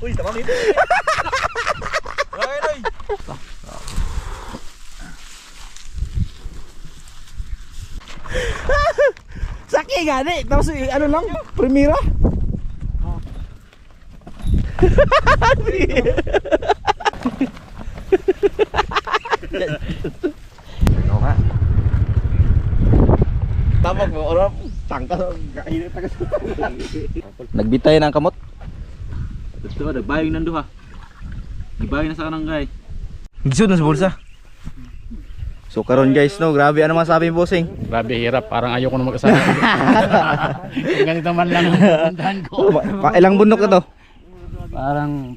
Uy, tamang ito. Ay. Saki gani, tapos ano lang, primera. Ano ka? Tamang mo, orang tangkas kainit tagas. Nagbitay ng kamot. Ito, nagbayong nando ha. Nagbayong na sa kanang Gisod na sa bulsa. So karon guys, no, grabe ano masabi mo, bossing? Grabe hirap, parang ayoko na mag-asawa. Kung ganito man lang ang puntahan ko. Ilang bundok na to? Parang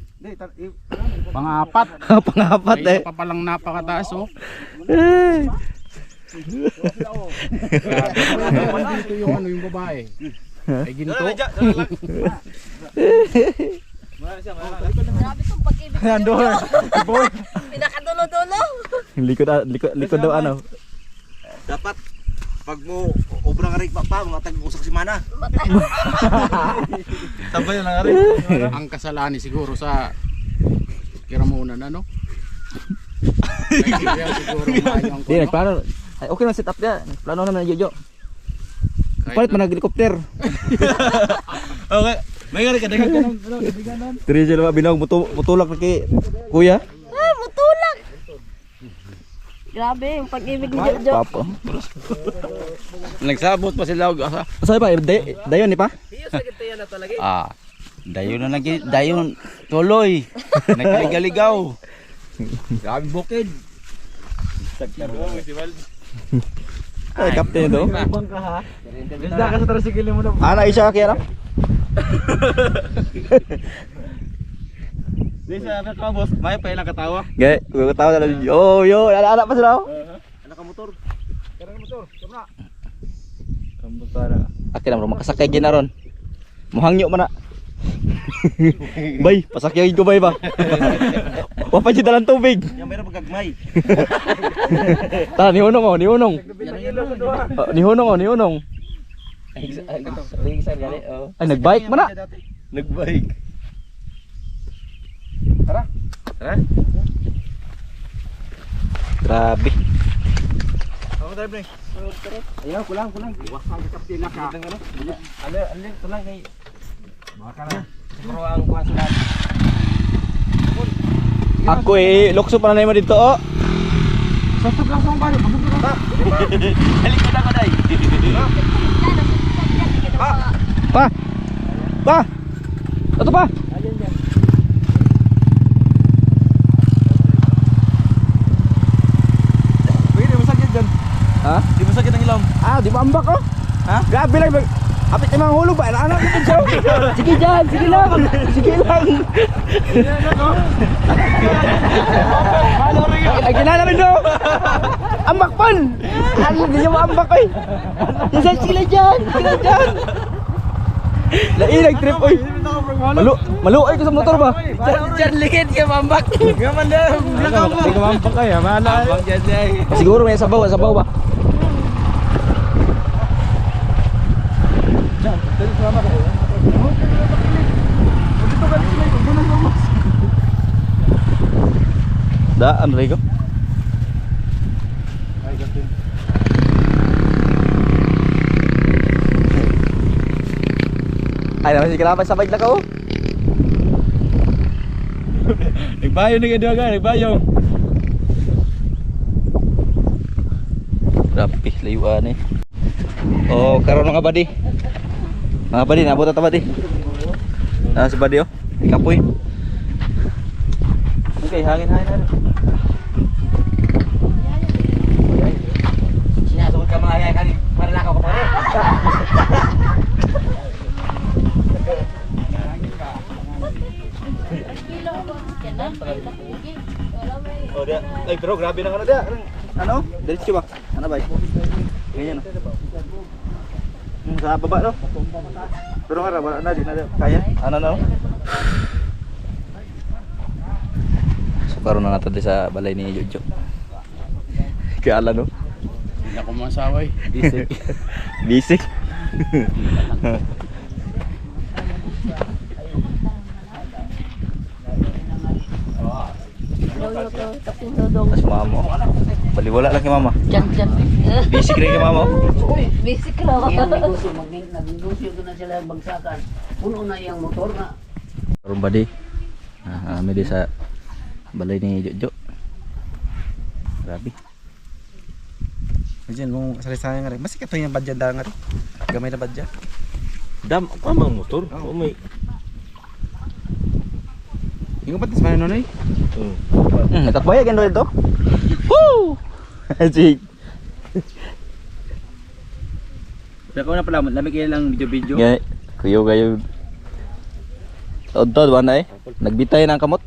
pang-apat. Pangapat May eh. isa pa palang napakataas oh. Grabe. Dito yung ano yung babae. Ay ginto. Grabe itong pag-ibig niyo. Andor. Boy. Pinakadulo-dulo. Likod daw ano. Dapat pag mo obrang rig pa mga tag-usak si mana. Tambay na nga rin. Ang kasalanan siguro sa kiramunan ano? Kaya siguro mayang ko. Di nagplano. Ay okay na set up dia. Plano naman na Jojo. Palit man nag-helicopter. Okay. May nga rin kadagan ka ng kadagan. Diri sila binog mutulak na kay kuya. Ah, mutulak. Grabe yung pag-ibig ni Jojo. Papa. Nagsabot pa sila og asa. Sa ba dayon ni pa? Ah, dayon na lagi, dayon tuloy. Nagkaligaw. Grabe bukid. Ay captain do. Bisa ka sa tricycle mo na. Ana isa kaya lang. Di sa ka boss, may pa ilang katawa. Gay, ko tawo na. Oh, yo, anak pa sila. Anak ka motor. Karang motor, kamna. Akin lang makasakay gyud na ron. Muhangyo man na. Bay, pasakyan ko bay ba? Wa pa dalang tubig. Yang meron pagagmay. Ta ni unong oh, ni unong. Ni unong. Ay nagbike man na. Nagbike. Tara. Grabe. Ako tayo, Bre. Ayaw, kulang. Iwas ang kaptin na ka. Alin, tulang kay... Baka na. Siguro ang kuha sila. Ako lokso pa na naman dito oh. Sasok lang sa mga balo. Halikod ako, day. Pa. Ito pa. Pwede mo sakit dyan. Ha? Di mo sakit ang ilong. Di ba ambak oh? Ha? Grabe lang. Apit na mga hulog ba? Anak ito siya. Sige dyan, sige lang. Sige lang. Ay, ginala rin do. Ambak pan. Ano, hindi niya maambak eh. Isa sila dyan. Sila dyan. Lailag trip oy. Maluoy ko sa motor ba? Diyan likid ka mambak. Gaman na. Hindi ka maambak eh. Mana. Siguro may sabaw ba? Daan Rico. Ay naman si kalaban sabay na ka oh. Nagbayo na kayo ka, nagbayo. Rapi, layuan eh. Oh, karon nga badi. Mga badi, nabot ta badi. Si badi oh. Ikapoy. Okay, hangin. Sinasukot ka mga kaya kani, para lakaw ka pare. Oh, dia. Ay, bro, grabe na ano dia. Ano? Diretso ba? Ano ba? Ganyan oh. Sa baba no? Pero nga wala na, di na kaya. Ano no? So karon na nato di sa balay ni Jojo. Kaala no? Hindi ako masaway. Bisik. Bisik. si Dodong. Mas mama. Baliwala lang kay mama. Diyan. Basic rin kay mama. Basic lang. Yung negosyo, nagnegosyo ko na sila bagsakan. Puno na yung motor na. Karon ba di? May di sa balay ni Jojo. Grabe. Diyan mo sali-sali nga rin. Masih kato yung badya nga rin. Gamay na badya. Dam, ako ang motor. Oh, may. Yung patis man nonoy. Natatbaya kan dito. Woo! Ajig. Pero ko na pala, lamig kayo lang video-video. Ngay, kuyo kayo. Tod ba na eh? Nagbitay ng kamot.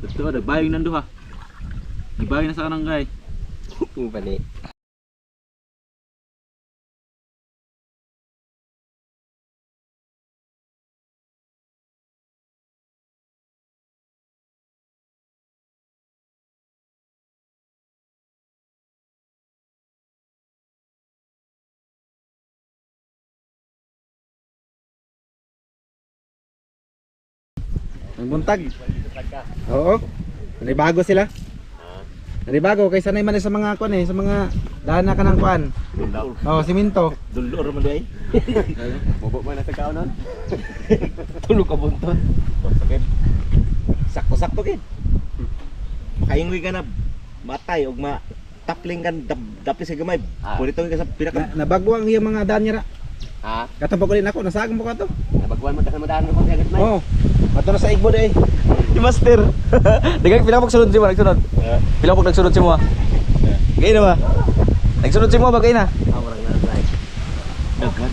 Ito, nagbayong nando ha. Nagbayong na sa kanang guy. Bali. Ang buntag. Oo. Nanibago sila. Nanibago kaysa sanay man sa mga kuan sa mga dana ka ng kuan. Oh, siminto. Dulor man day. Bobo man na sa kaunon. Tulog ka bunton. Sakit. Sakto-sakto kid. Makaingwi ka na matay og tapling kan dapis sa gamay. Pwede to ka sa pinaka. Nabago ang iyang mga danyara. Ha? Katapos ko rin ako, nasagam mo ka to. Nabaguan mo daan mo kung may. Oo. Mato na sa igbo day. Di master. Dagang pila pag sunod si mo, nagsunod. Pila pag nagsunod si mo. Gay na ba? Nagsunod si mo ba gay na? Awrang na like. Dagan.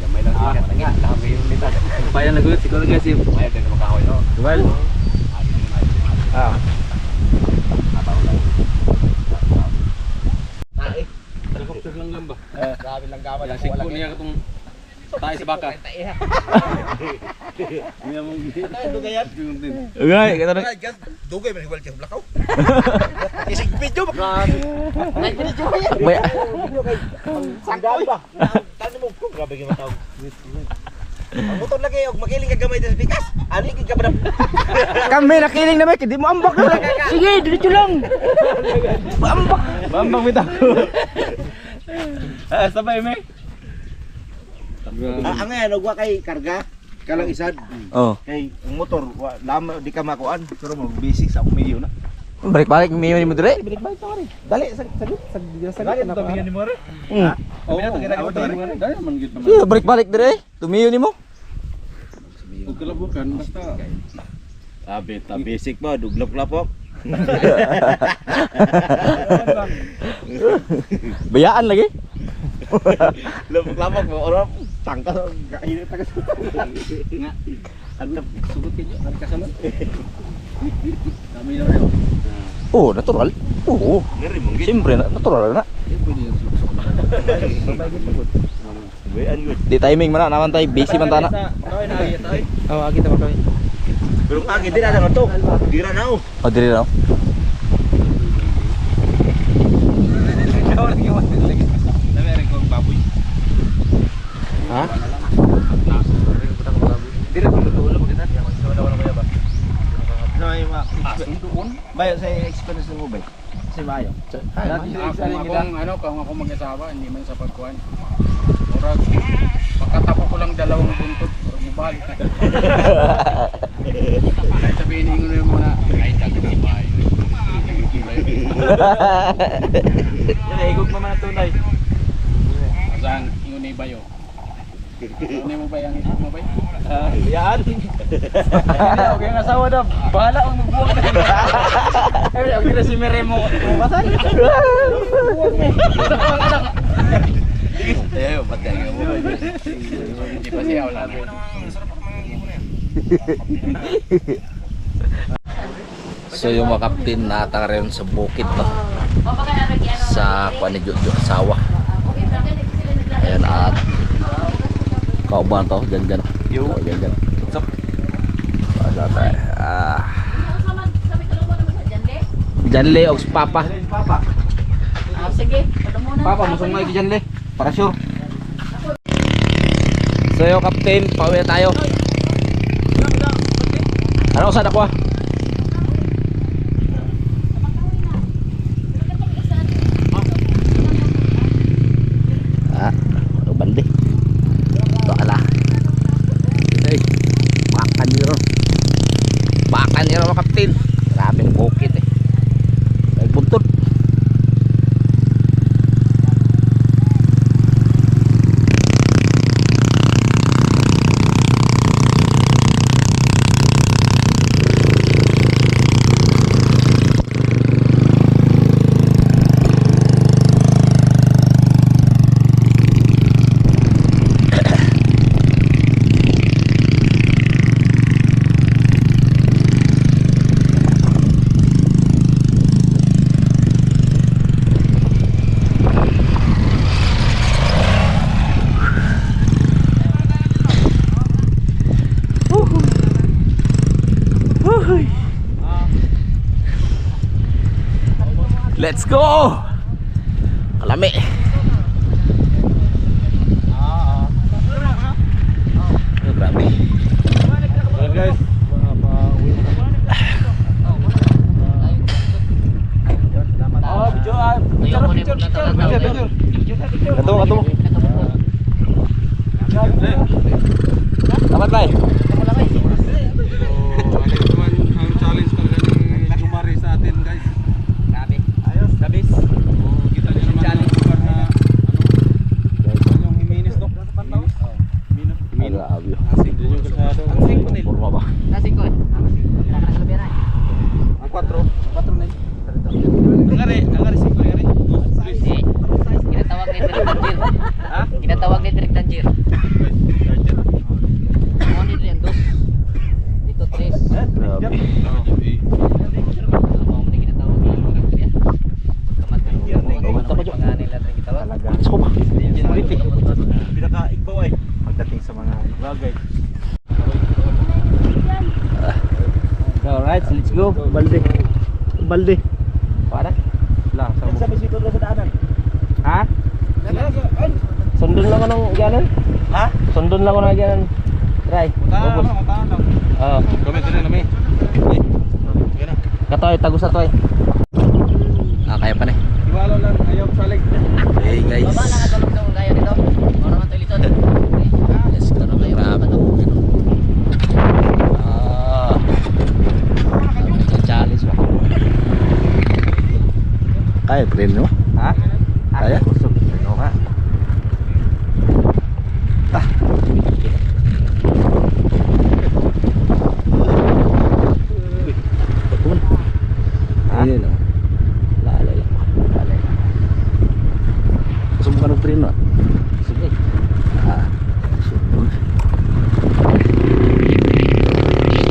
Gamay lang siya. Tangin, lahat kayo nito. Bayan lagot si ko guys. May ka makahoy no. Well. Ah. Helicopter lang ba? Grabe lang gawa. Yung sigpo niya itong tayo sa baka. May among gihit. Dugayan. Ugay, kata na. Dugay man igual kay blakaw. Isig video ba? Bay. Sangkoy ba? Tano mo ko grabe gyud matawag. Ang motor lagi og makiling ka gamay sa bikas. Ani gid ka ba? Kami nakiling na may, di mo ambak na. Sige, diretso lang. Ambak. Bambang bitaw. Sabay me. Ang ngayon og wa kay karga kalang isad. Oh. Kay ang motor lama di ka makuan pero mo basic sa umiyo na. Balik-balik mi mo dire. Balik-balik to rin. Dali sa na pa. ni mo re. Oh, minato kita ka to. Dahil man gid naman. Sige, balik-balik dire. Tumiyo nimo. Huwag kalabukan basta. Ta basic ba duglok-lapok. Bayaan lagi. Lapok mo ora tangkas kainit tagas. Nga. Antap sugot kayo. Ang kasalon. Dami na rin. Oh, natural. Oo. Ngeri mong gid. Siyempre, natural na. Pwede yung sugot. Bayan gud. Di timing man na, naman tayo. Busy man tana. Oh, agi ta makawin. Pero agi din ada to. Dira na oh. O, diri na. Namere ko baboy. Ha? Dira ko lutulo mo kita. Wala kaya ba? Sa may Doon. bayo sa experience mo bay. Sa bayo. Kung ako mag-asawa, hindi man sa pagkuhan. Murag, pagkatapo ko lang dalawang buntod, murag mabalik na. Kahit sabihin ninyo na yung muna, kahit agad na bahay. Higog naman na tunay. Asang, yun ay bayo. Ano mo ba yung isip mo ba? Yan. Okay ang asawa na. Bahala ang magbuwag na. Ay, ang gina si Meremo. Masal. Ayo, patay ka mo. Hindi pa siya wala mo. So yung mga kaptin natang rin sa bukid no? Sa kuan ni Jojo asawa. Ayan at kauban to dyan. Yo, dyan. Sup. Wala tayo. Janle og si Papa. Sige, pada muna. Papa musong may Janle para sure. So yung kaptin, pauwi na tayo. Ano sa dakwa? Let's go! Kalami. Oh, grabe. Guys, Katumo, katumo. Dapat ba? so ano naman ang challenge talaga ni Jumari sa atin guys. Grabe. Ayos, labis. So kita niyo naman ang lugar na ano yung Jimenez no? Jimenez. Ay, grabe. Hindi nyo kalsado. Purma ba? Nasing ko eh. Nakakalabi na eh. Ang 4 na yun. Angari 5 angari. Eh, kinatawag ni Direk Tanjir. Ha? Kinatawag ni Direk Tanjir. Ano nito yan? Dos. Dito 3. Grabe. Gusto ko ba? Pinaka-igbaw ay pagdating sa mga bagay. Alright, let's go. Balde. Balde. Para? Lang, Sa bisito na sa daanan. ha? Sundon lang ako ng ganon. Ha? Sundon lang ako ng ganon. Try. Matahan lang. Oo. Comment din namin. Katoy, tagus na toy. Kaya pa na. Iwalo lang ayaw salig. Hey guys. Baba na katulog sa kaya dito. Para man to lisod. Let's go na kayo ramen. Challenge ba? Kaya preno mo? Ha? Kaya? Preno ka. Ini lang. Lalay lang. Lalay lang. Gusto mo ka ng preno? Sige.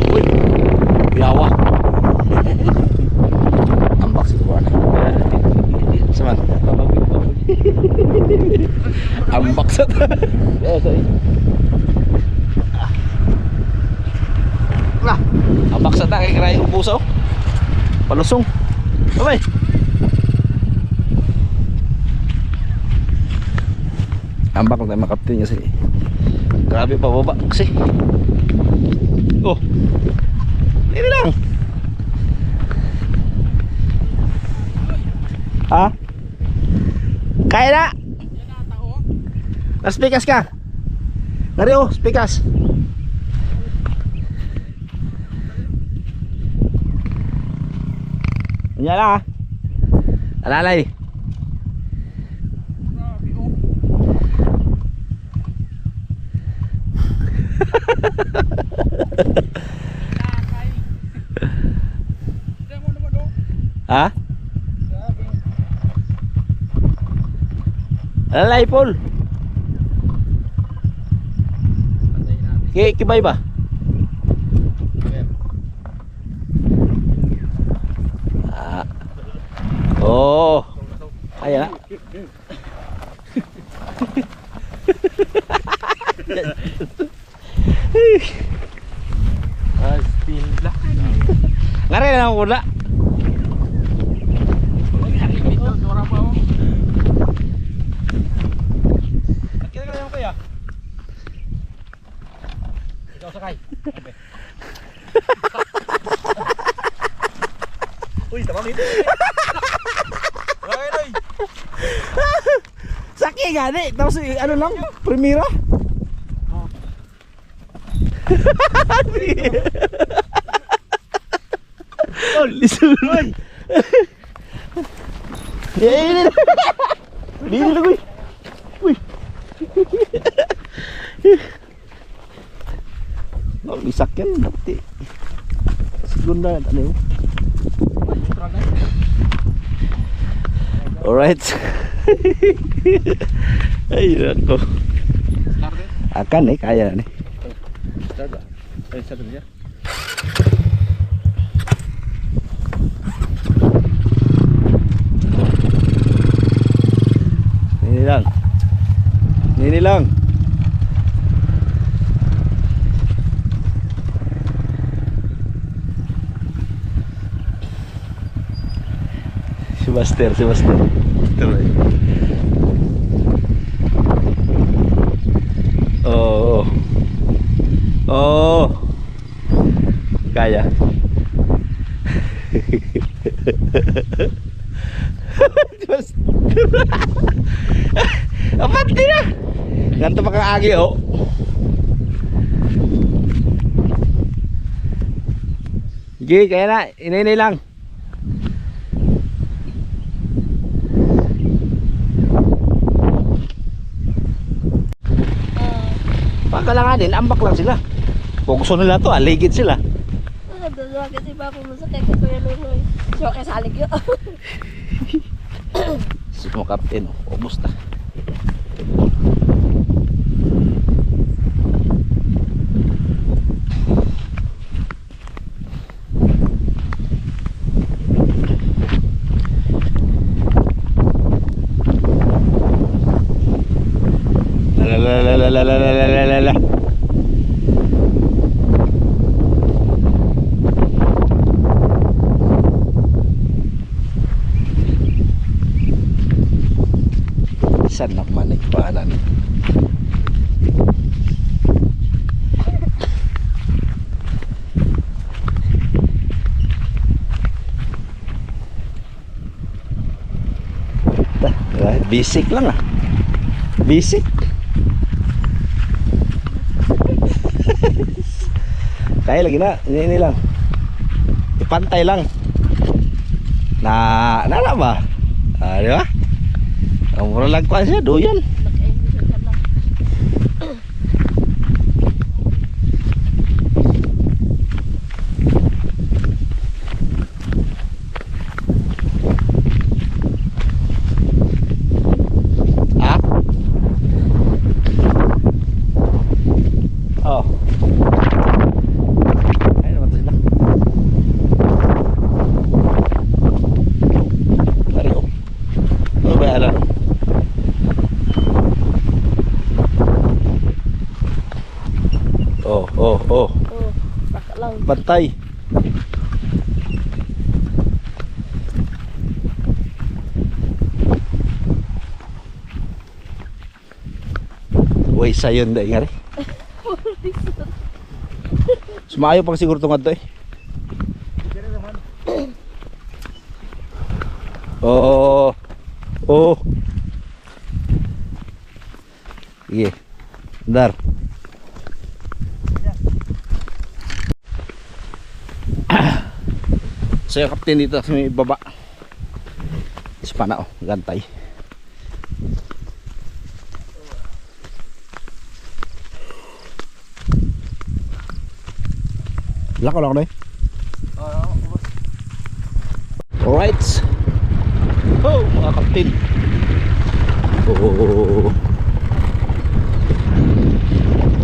Uy! Biyawa! Ambak si Tuan. Saman? Ambak sa ta. Ambak sa ta kay kray ubusaw. Palusong. Bye. Ambak lang tayo makaptin niya kasi grabe pababa kasi. Oh. Ini lang. Ha? Kaya na. Naspikas ka. Ngari oh, spikas. Yan lang ha. Alalay. Ha? Alalay Paul. Kibay ba? Oh. Kaya na. Still black. Ngari na ako na. Kaya lang kuya. Ikaw sakay. Uy, tamang dito. Saki gani. Tapos ano lang, primera. Oh, listen. Ini. Ini lang uy. Uy. Oh, isakyan nanti. Segunda ano yun? Alright. Ay, nako. Akan nih kaya nih. Satu ya. Ini lang. Ini lang. Master. Tuloy. Oh. Oh. Kaya. Apat din na. Ganto pa kang agi oh. Sige, kaya na. Inay lang. Pagkalanganin, ambak lang sila. Kung gusto nila to, aligid sila. Dalawa kasi pa pumasakay ko Kuya Lunoy. So, kaya salig yun. Si mo kapten, ubos na. La. Sanak man ipanan. Basic lang ah. Basic. Kaya lagi na, ini lang. Ipantay lang. Na ba? Ah, di ba? Ang mura lang ko siya, doyan. Ah? Oh. Ay naman to sila. Tari oh. Ano ba alam? Oh. Oh, baka lang. Bantay. Uy, sayon dahil nga rin. Sumayo pang siguro itong ato eh. Oo. Sige. Dar. So yung kapten dito sa may baba. Ispana oh, gantay. Lako lang na eh. Alright. Oh, mga kapten. Oh.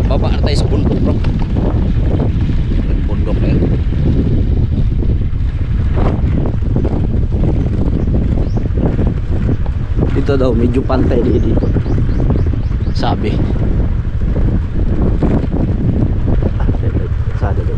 Baba na tayo sa bundok bro. Bundok na yun. Dito daw medyo pantay dito. Sabi. Sada daw.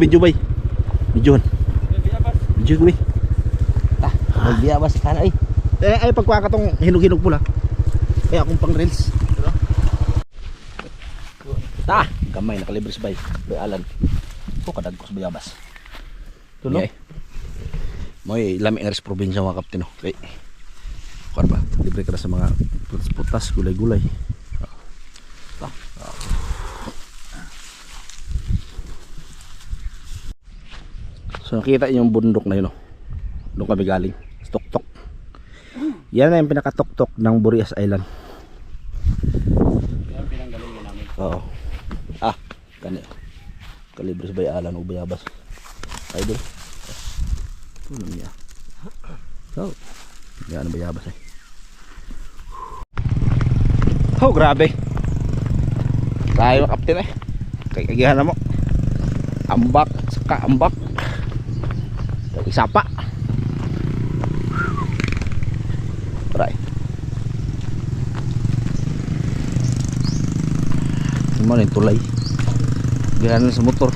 Video bay. Videohan. Video bay. Magbiyabas ka na ay. Ay pagkuha ka tong hinog-hinog pula. Kaya akong pang reels. Gamay nakalibre sa bay. Bay alan. Ko kadag ko sa biyabas. Tulo. Moy lami nga sa probinsya mga kapten no. Kay. Kuan ba? Libre ka na sa mga putas, gulay-gulay. So nakita yung bundok na yun oh. Doon kami galing. Tok-tok. Yan na yung pinaka-tok-tok ng Burias Island. Yan pinanggalingan namin. Oo. Kani. Kalibre sa bayalan o bayabas. Idol. Ano niya? So, yan ang bayabas eh. Oh, grabe. Tayo kapten eh. Kagihan na mo. Ambak, saka ambak. Isa pa. Right. Ano yung tulay? Gihan na sa motor.